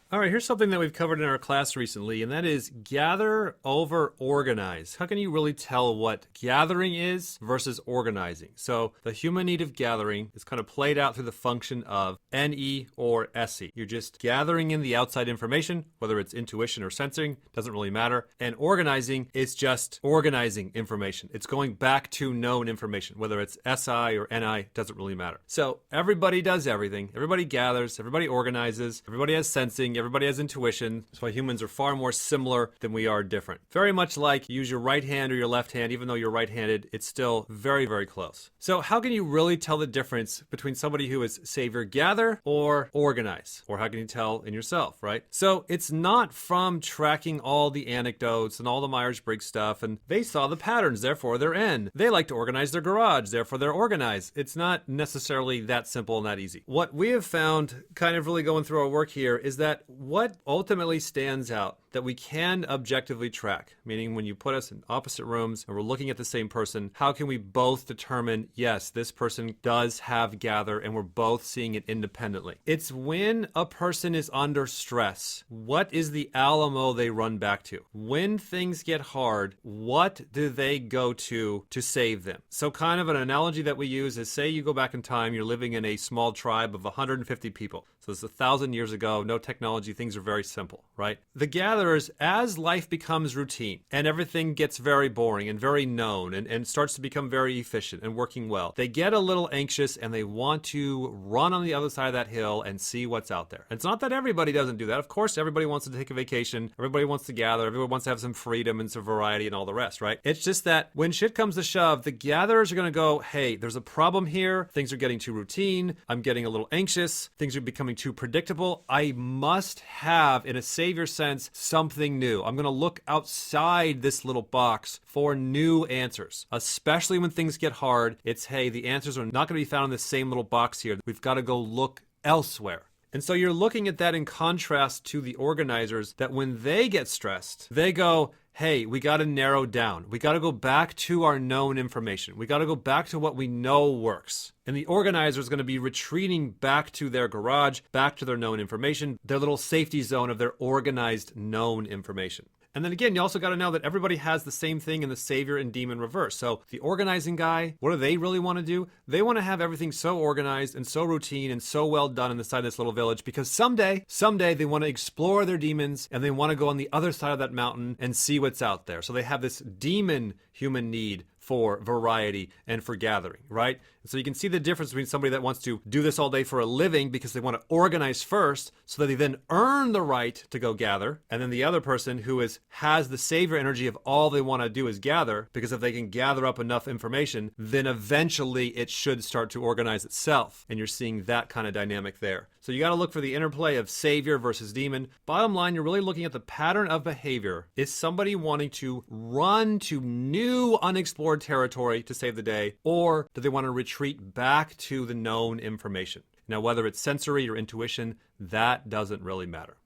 All right, here's something that we've covered in our class recently, and that is gather over organize. How can you really tell what gathering is versus organizing? So the human need of gathering is kind of played out through the function of NE or SE. You're just gathering in the outside information, whether it's intuition or sensing, doesn't really matter. And organizing is just organizing information. It's going back to known information, whether it's SI or NI, doesn't really matter. So everybody does everything. Everybody gathers, everybody organizes, everybody has sensing, everybody has intuition. That's why humans are far more similar than we are different. Very much like you use your right hand or your left hand, even though you're right-handed, it's still very, very close. So how can you really tell the difference between somebody who is savior gather or organize? Or how can you tell in yourself, right? So it's not from tracking all the anecdotes and all the Myers-Briggs stuff, and they saw the patterns, therefore they're N. They like to organize their garage, therefore they're organized. It's not necessarily that simple and that easy. What we have found, kind of really going through our work here, is that what ultimately stands out that we can objectively track, meaning when you put us in opposite rooms and we're looking at the same person, how can we both determine, yes, this person does have gather and we're both seeing it independently? It's when a person is under stress. What is the Alamo they run back to? When things get hard, what do they go to save them? So kind of an analogy that we use is, say you go back in time, you're living in a small tribe of 150 people. So it's 1,000 years ago, no technology, things are very simple, right? The gatherers, as life becomes routine and everything gets very boring and very known and starts to become very efficient and working well, they get a little anxious and they want to run on the other side of that hill and see what's out there. And it's not that everybody doesn't do that. Of course, everybody wants to take a vacation. Everybody wants to gather. Everybody wants to have some freedom and some variety and all the rest, right? It's just that when shit comes to shove, the gatherers are going to go, hey, there's a problem here. Things are getting too routine. I'm getting a little anxious. Things are becoming too predictable. I must have, in a savior sense, something new. I'm going to look outside this little box for new answers, especially when things get hard. It's, hey, the answers are not going to be found in the same little box here. We've got to go look elsewhere. And so you're looking at that in contrast to the organizers, that when they get stressed, they go, hey, we got to narrow down. We got to go back to our known information. We got to go back to what we know works. And the organizer is going to be retreating back to their garage, back to their known information, their little safety zone of their organized known information. And then again, you also got to know that everybody has the same thing in the savior and demon reverse. So the organizing guy, what do they really want to do? They want to have everything so organized and so routine and so well done on the side of this little village, because someday they want to explore their demons and they want to go on the other side of that mountain and see what's out there. So they have this demon human need for variety and for gathering, right? And so you can see the difference between somebody that wants to do this all day for a living because they want to organize first so that they then earn the right to go gather, and then the other person who has the savior energy of all they want to do is gather, because if they can gather up enough information, then eventually it should start to organize itself. And you're seeing that kind of dynamic there. So you got to look for the interplay of savior versus demon. Bottom line, you're really looking at the pattern of behavior. Is somebody wanting to run to new unexplored territory to save the day, or do they want to retreat back to the known information? Now, whether it's sensory or intuition, that doesn't really matter.